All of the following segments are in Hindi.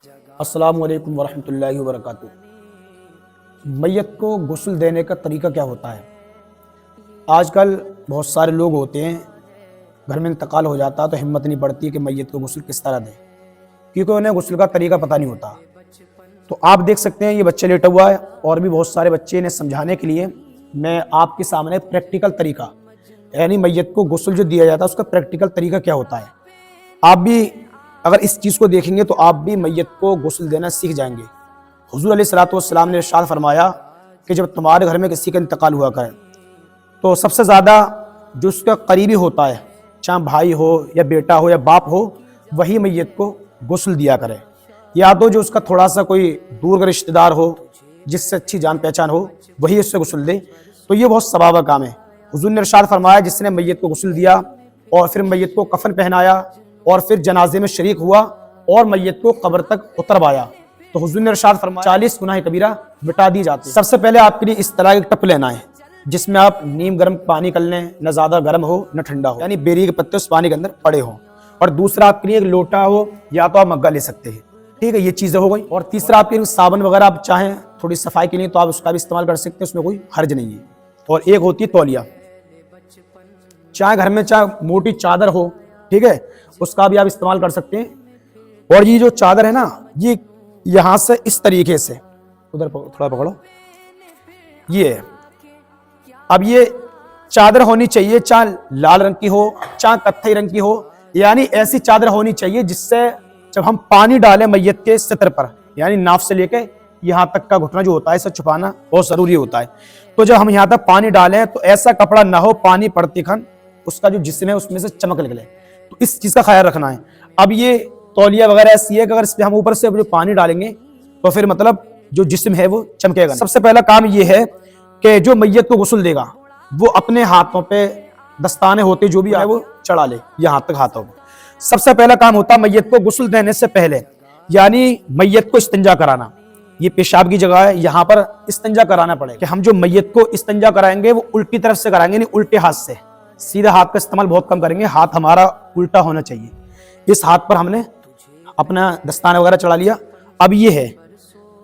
अस्सलामु अलैकुम वरहमतुल्लाहि वबरकातुहू। मैयत को गुस्ल देने का तरीका क्या होता है? आजकल बहुत सारे लोग होते हैं, घर में इंतकाल हो जाता तो हिम्मत नहीं पड़ती कि मैयत को गुस्ल किस तरह दें, क्योंकि उन्हें गुस्ल का तरीका पता नहीं होता। तो आप देख सकते हैं ये बच्चा लेटा हुआ है और भी बहुत सारे बच्चे, इन्हें समझाने के लिए मैं आपके सामने प्रैक्टिकल तरीका, यानी मैयत को गुस्ल जो दिया जाता है उसका प्रैक्टिकल तरीका क्या होता है, आप भी अगर इस चीज़ को देखेंगे तो आप भी मैयत को गुस्ल देना सीख जाएंगे। हुज़ूर अलैहिस्सलातु वस्सलाम ने इरशाद फरमाया कि जब तुम्हारे घर में किसी का इंतकाल हुआ करे तो सबसे ज़्यादा जो उसका करीबी होता है, चाहे भाई हो या बेटा हो या बाप हो, वही मैयत को गुस्ल दिया करे, या तो जो उसका थोड़ा सा कोई दूर का रिश्तेदार हो जिससे अच्छी जान पहचान हो वही उससे गुस्ल दे, तो ये बहुत सवाब का काम है। हुज़ूर ने इरशाद फरमाया जिसने मैयत को गुस्ल दिया और फिर मैयत को कफन पहनाया और फिर जनाजे में शरीक हुआ और मैयत को कब्र तक उतरवाया, तो हुज़ूर ने इरशाद फरमाया 40 गुनाह कबीरा मिटा दी जाती। सबसे पहले आपके लिए इस तरह एक टप लेना है जिसमें आप नीम गर्म पानी कर लें, न ज़्यादा गर्म हो न ठंडा हो, यानी बेरी के पत्ते उस पानी के अंदर पड़े हों। और दूसरा आपके लिए एक लोटा हो या तो आप मग्गा ले सकते हैं, ठीक है, ये चीज़ें हो गई। और तीसरा आपके लिए साबुन वगैरह आप चाहें थोड़ी सफाई के लिए तो आप उसका भी इस्तेमाल कर सकते हैं, उसमें कोई हर्ज नहीं है। और एक होती है तौलिया, चाहे घर में चाहे मोटी चादर हो, ठीक है, उसका भी आप इस्तेमाल कर सकते हैं। और ये जो चादर है ना, ये यहाँ से इस तरीके से उधर थोड़ा पकड़ो, ये है। अब ये चादर होनी चाहिए चाहे लाल रंग की हो चाहे कत्थई रंग की हो, यानी ऐसी चादर होनी चाहिए जिससे जब हम पानी डालें मैयत के सतर पर, यानी नाफ से लेके यहाँ तक का घुटना जो होता है इसे छुपाना बहुत जरूरी होता है। तो जब हम यहाँ तक पानी डालें तो ऐसा कपड़ा ना हो पानी पड़ती खन उसका जो जिस्म है उसमें से चमक निकले, तो इस चीज का ख्याल रखना है। अब ये तौलिया वगैरह ऐसी है कि अगर इस पे हम ऊपर से जो पानी डालेंगे तो फिर मतलब जो जिस्म है वो चमकेगा। सबसे पहला काम ये है कि जो मैयत को गुस्ल देगा वो अपने हाथों पे दस्ताने होते जो भी है वो चढ़ा ले यहाँ तक हाथों में। सबसे पहला काम होता है मैयत को गुस्ल देने से पहले, यानी मैयत को इस्तिंजा कराना। ये पेशाब की जगह है, यहाँ पर इस्तिंजा कराना पड़ेगा। कि हम जो मैयत को इस्तिंजा कराएंगे वो उल्टी तरफ से कराएंगे, नहीं उल्टे हाथ से। सीधा हाथ का इस्तेमाल बहुत कम करेंगे, हाथ हमारा उल्टा होना चाहिए। इस हाथ पर हमने अपना दस्ताना वगैरह चढ़ा लिया। अब ये है,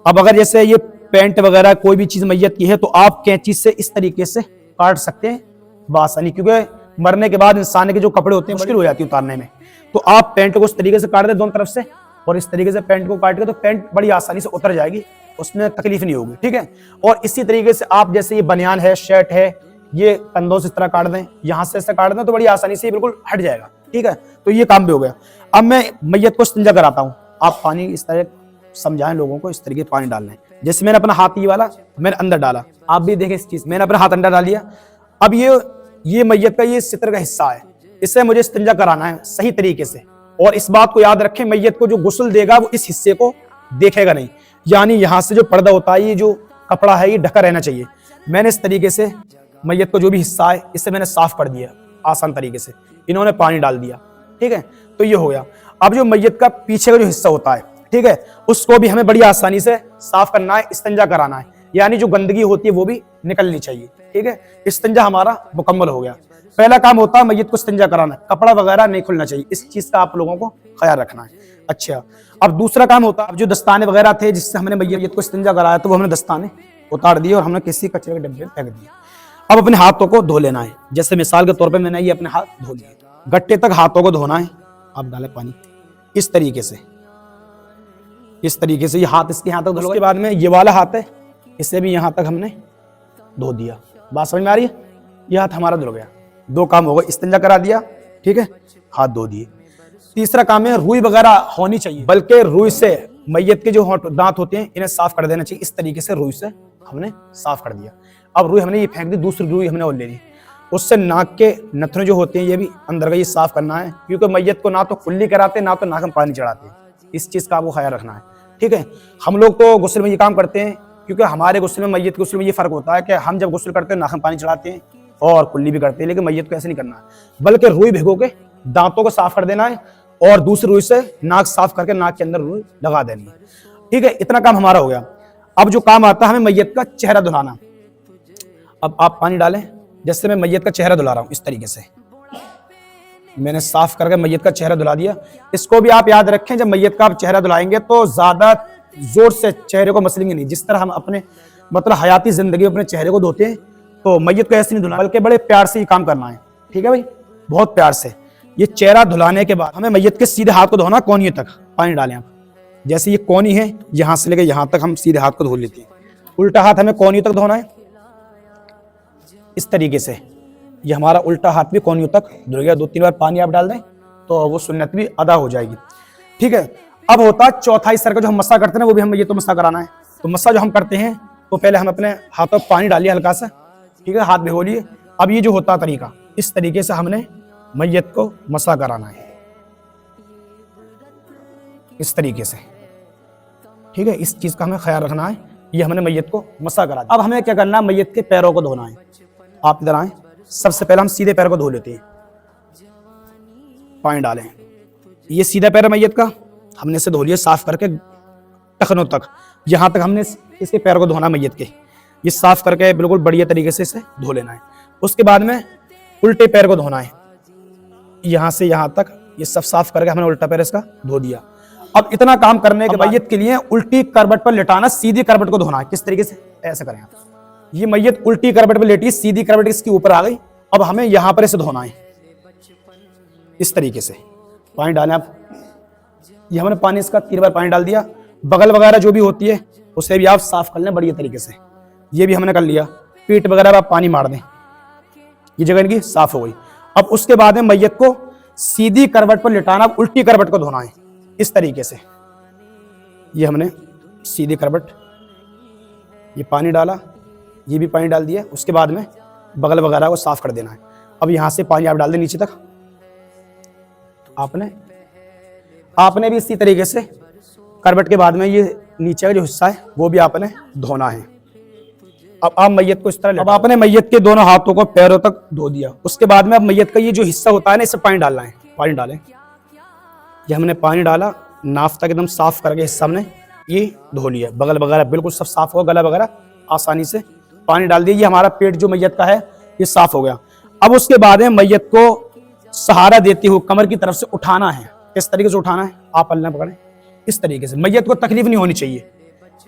अब अगर जैसे ये पैंट वगैरह कोई भी चीज मैयत की है तो आप कैंची से इस तरीके से काट सकते हैं बासानी, क्योंकि मरने के बाद इंसान के जो कपड़े होते हैं मुश्किल हो जाती है उतारने में। तो आप पैंट को इस तरीके से काट दें दोनों तरफ से, और इस तरीके से पैंट को काट के तो पैंट बड़ी आसानी से उतर जाएगी, उसमें तकलीफ नहीं होगी, ठीक है। और इसी तरीके से आप जैसे ये बनियान है, शर्ट है, ये कंधों से इस तरह काट दें, यहाँ से ऐसे काट दें तो बड़ी आसानी से बिल्कुल हट जाएगा, ठीक है। तो ये काम भी हो गया। अब मैं मैयत को इस्तिंजा कराता हूँ। आप पानी इस तरह समझाएं लोगों को, इस तरीके पानी डालना है। जैसे मैंने अपना हाथ ये वाला मैंने अंदर डाला, आप भी देखें इस चीज, मैंने अपना हाथ अंदर डाल लिया। अब ये मैयत का ये सितर का हिस्सा है, इससे मुझे इस्तिंजा कराना है सही तरीके से। और इस बात को याद रखें, मैयत को जो गुस्ल देगा वो इस हिस्से को देखेगा नहीं, यानी यहाँ से जो पर्दा होता है, ये जो कपड़ा है ये ढका रहना चाहिए। मैंने इस तरीके से मैयत को जो भी हिस्सा है इसे मैंने साफ कर दिया आसान तरीके से, इन्होंने पानी डाल दिया, ठीक है। तो ये हो गया। अब जो मैयत का पीछे का जो हिस्सा होता है, ठीक है, उसको भी हमें बड़ी आसानी से साफ करना है, इस्तिंजा कराना है, यानी जो गंदगी होती है वो भी निकलनी चाहिए, ठीक है। इस्तिंजा हमारा मुकम्मल हो गया। पहला काम होता है मैयत को इस्तिंजा कराना, कपड़ा वगैरह नहीं खुलना चाहिए, इस चीज का आप लोगों को ख्याल रखना है। अच्छा, अब दूसरा काम होता है जो दस्ताने वगैरह थे जिससे हमने मैयत को इस्तिंजा कराया तो वो हमने दस्ताने उतार दिए और हमने किसी कचरे के डब्बे में फेंक दिए। अब अपने हाथों को धो लेना है। जैसे मिसाल के तौर पे मैंने ये अपने हाथ धो लिए, गट्टे तक हाथों को धोना है। आप डालें पानी इस तरीके से, इस तरीके से ये हाथ इसके यहाँ तक धो। उसके बाद में ये वाला हाथ है, इसे भी यहाँ तक हमने धो दिया। बात समझ में आ रही है? ये हाथ हमारा धुल गया। दो काम हो गए, इस्तिंजा करा दिया, ठीक है, हाथ धो दिए। तीसरा काम है रुई वगैरह होनी चाहिए, बल्कि रुई से मैयत के जो दांत होते हैं इन्हें साफ कर देना चाहिए। इस तरीके से रुई से हमने साफ कर दिया। अब रुई हमने ये फेंक दी, दूसरी रुई हमने और ले ली। उससे नाक के नथुने जो होते हैं ये भी अंदर का ये साफ करना है, क्योंकि मैयत को ना तो कुल्ली कराते ना तो नाक में पानी चढ़ाते। इस चीज का आपको ख्याल रखना है, ठीक है। हम लोग तो गुस्ल में ये काम करते हैं, क्योंकि हमारे गुस्ल में मैयत के गुस्ल में ये फर्क होता है कि हम जब गुस्ल करते हैं नाक में पानी चढ़ाते हैं और कुल्ली भी करते हैं, लेकिन मैयत को ऐसे नहीं करना है, बल्कि रुई भिगो के दांतों को साफ कर देना है और दूसरी रुई से नाक साफ करके नाक के अंदर रुई लगा देनी है, ठीक है। इतना काम हमारा हो गया। अब जो काम आता है हमें मैयत का चेहरा धुलाना। अब आप पानी डालें, जैसे मैं मैयत का चेहरा धुला रहा हूं इस तरीके से, मैंने साफ करके मैयत का चेहरा धुला दिया। इसको भी आप याद रखें, जब मैयत का आप चेहरा धुलाएंगे तो ज्यादा जोर से चेहरे को मसलेंगे नहीं। जिस तरह हम अपने मतलब हयाती जिंदगी में अपने चेहरे को धोते हैं, तो मैयत को ऐसे नहीं धुलाना, बल्कि बड़े प्यार से ये काम करना है। ठीक है भाई, बहुत प्यार से। ये चेहरा धुलाने के बाद हमें मैयत के सीधे हाथ को धोना, कोनियों तक पानी डालें आप। जैसे ये कोनी है, यहां से लेकर यहां तक हम सीधे हाथ को धो लेते हैं। उल्टा हाथ हमें कोनियों तक धोना है, इस तरीके से। ये हमारा उल्टा हाथ भी कोनियों तक धुल गया। 2-3 बार पानी आप डाल दें तो वो सुन्नत भी अदा हो जाएगी। ठीक है, अब होता है चौथा हिस्सा का जो हम मसा करते हैं, वो भी हमें ये तो मसा कराना है। तो मसा जो हम करते हैं, तो पहले हम अपने हाथों में पानी डालिए हल्का सा, ठीक है, हाथ भिगो लिए। अब ये जो होता है तरीका, इस तरीके से हमने मैयत को मसा कराना है, इस तरीके से। ठीक है, इस चीज का हमें ख्याल रखना है। ये हमने मैयत को मसा करा दिया। अब हमें क्या करना है, मैयत के पैरों को धोना है। आप इधर आए, सबसे पहले हम सीधे पैर को धो लेते हैं, पानी डालें। ये सीधा पैर है मैयत का, हमने इसे धो लिया साफ करके टखनों तक, यहां तक हमने इसके पैर को धोना मैयत के। ये साफ करके बिल्कुल बढ़िया तरीके से इसे धो लेना है। उसके बाद में उल्टे पैर को धोना है, यहां से यहां तक ये सब साफ करके हमने उल्टा पैर इसका धो दिया। अब इतना काम करने के मैयत के लिए उल्टी करवट पर लेटाना, सीधी करवट को धोना है। किस तरीके से, ऐसे करें आप। ये मैयत उल्टी करवट पर लेटी, सीधी करवट इसकी ऊपर आ गई। अब हमें यहां पर इसे धोना है, इस तरीके से। पानी डालें आप। ये हमने पानी इसका 3 बार पानी डाल दिया। बगल वगैरह जो भी होती है उसे भी आप साफ कर लें बढ़िया तरीके से। ये भी हमने कर लिया। पीठ वगैरह आप पानी मार दें, ये जगह इनकी साफ हो गई। अब उसके बाद में मैयत को सीधी करवट पर लिटाना, उल्टी करवट को धोना है, इस तरीके से। ये हमने सीधी करवट, ये पानी डाला, ये भी पानी डाल दिया। उसके बाद में बगल वगैरह को साफ कर देना है। अब यहां से पानी आप डाल दें नीचे तक। आपने भी इसी तरीके से करवट के बाद में ये नीचे का जो हिस्सा है वो भी आपने धोना है। अब आप मैयत को इस तरह, अब आपने मैयत के दोनों हाथों को पैरों तक धो दिया। उसके बाद में अब मैयत का ये जो हिस्सा होता है ना, इसे पानी डालना है। पानी डालें। ये हमने पानी डाला, नाफ तक एकदम साफ करके हिस्सा हमने ये धो लिया। बगल वगैरह बिल्कुल सब साफ हो, गला वगैरह आसानी से पानी डाल दिया। ये हमारा पेट जो मैयत का है ये साफ हो गया। अब उसके बाद में मैयत को सहारा देते हुए कमर की तरफ से उठाना है। किस तरीके से उठाना है, आप पल्ला पकड़ें, इस तरीके से। मैयत को तकलीफ नहीं होनी चाहिए,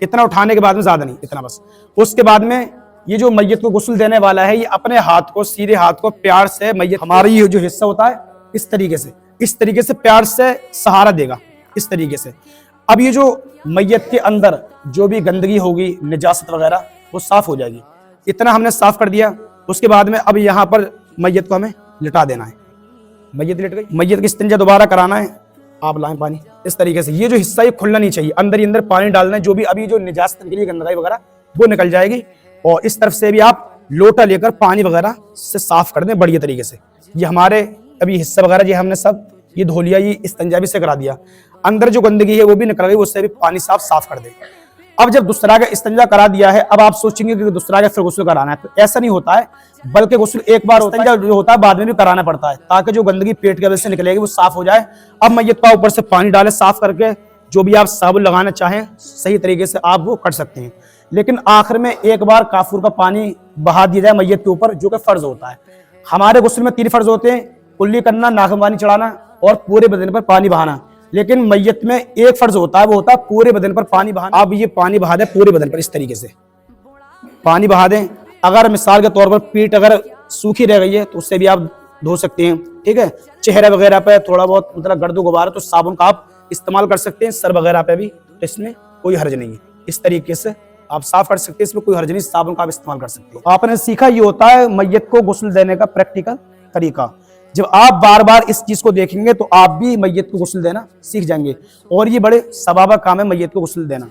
इतना उठाने के बाद में, ज्यादा नहीं, इतना बस। उसके बाद में ये जो मैयत को गुस्ल देने वाला है, ये अपने हाथ को, सीधे हाथ को प्यार से मैयत, हमारा ये जो हिस्सा होता है इस तरीके से प्यार से सहारा देगा, इस तरीके से। अब ये जो मैयत के अंदर जो भी गंदगी होगी, निजासत वगैरह, वो साफ हो जाएगी। इतना हमने साफ कर दिया। उसके बाद में अब यहाँ पर मैयत को हमें लिटा देना है। मैयत लेट गई, मैयत की इस्तिंजा दोबारा कराना है। आप लाएं पानी, इस तरीके से। ये जो हिस्सा ये खुलना नहीं चाहिए, अंदर ही अंदर पानी डालना है। जो भी अभी जो निजास्त निकली, गंदगी वगैरह, वो निकल जाएगी। और इस तरफ से भी आप लोटा लेकर पानी वगैरह से साफ कर दें बढ़िया तरीके से। ये हमारे अभी हिस्सा वगैरह ये हमने सब ये धो लिया, ये इस्तिंजा भी से करा दिया। अंदर जो गंदगी है वो भी निकल गई, उससे भी पानी साफ कर दें। अब जब दूसरा का इस्तिंजा करा दिया है, अब आप सोचेंगे कि दूसरा का फिर गुस्ल कराना है, तो ऐसा नहीं होता है। बल्कि गुस्ल एक बार इस्तिंजा जो होता है बाद में भी कराना पड़ता है, ताकि जो गंदगी पेट के वजह से निकलेगी वो साफ हो जाए। अब मैयत का ऊपर से पानी डालें साफ करके। जो भी आप साबुन लगाना चाहें सही तरीके से आप वो कर सकते हैं। लेकिन आखिर में एक बार काफूर का पानी बहा दिया जाए मैयत के ऊपर, जो कि फर्ज होता है। हमारे गुस्ल में 3 फर्ज होते हैं, कुल्ली करना, नाक पानी चढ़ाना और पूरे बदन पर पानी बहाना। लेकिन मैयत में एक फर्ज होता है, वो होता है पूरे बदन पर पानी बहाना। आप ये पानी बहा दें पूरे बदन पर, इस तरीके से पानी बहा दें। अगर मिसाल के तौर पर पीठ अगर सूखी रह गई है तो उससे भी आप धो सकते हैं। ठीक है, चेहरे वगैरह पे थोड़ा बहुत मतलब गर्द गुबार, तो साबुन का आप इस्तेमाल कर सकते हैं। सर वगैरह पे भी, तो इसमें कोई हर्ज नहीं है। इस तरीके से आप साफ कर सकते हैं, इसमें कोई हर्ज नहीं, साबुन का आप इस्तेमाल कर सकते हैं। आपने सीखा, ये होता है मैयत को गुस्ल देने का प्रैक्टिकल तरीका। जब आप बार बार इस चीज को देखेंगे तो आप भी मैयत को गुस्ल देना सीख जाएंगे। और ये बड़े सवाब का काम है मैयत को गुस्ल देना।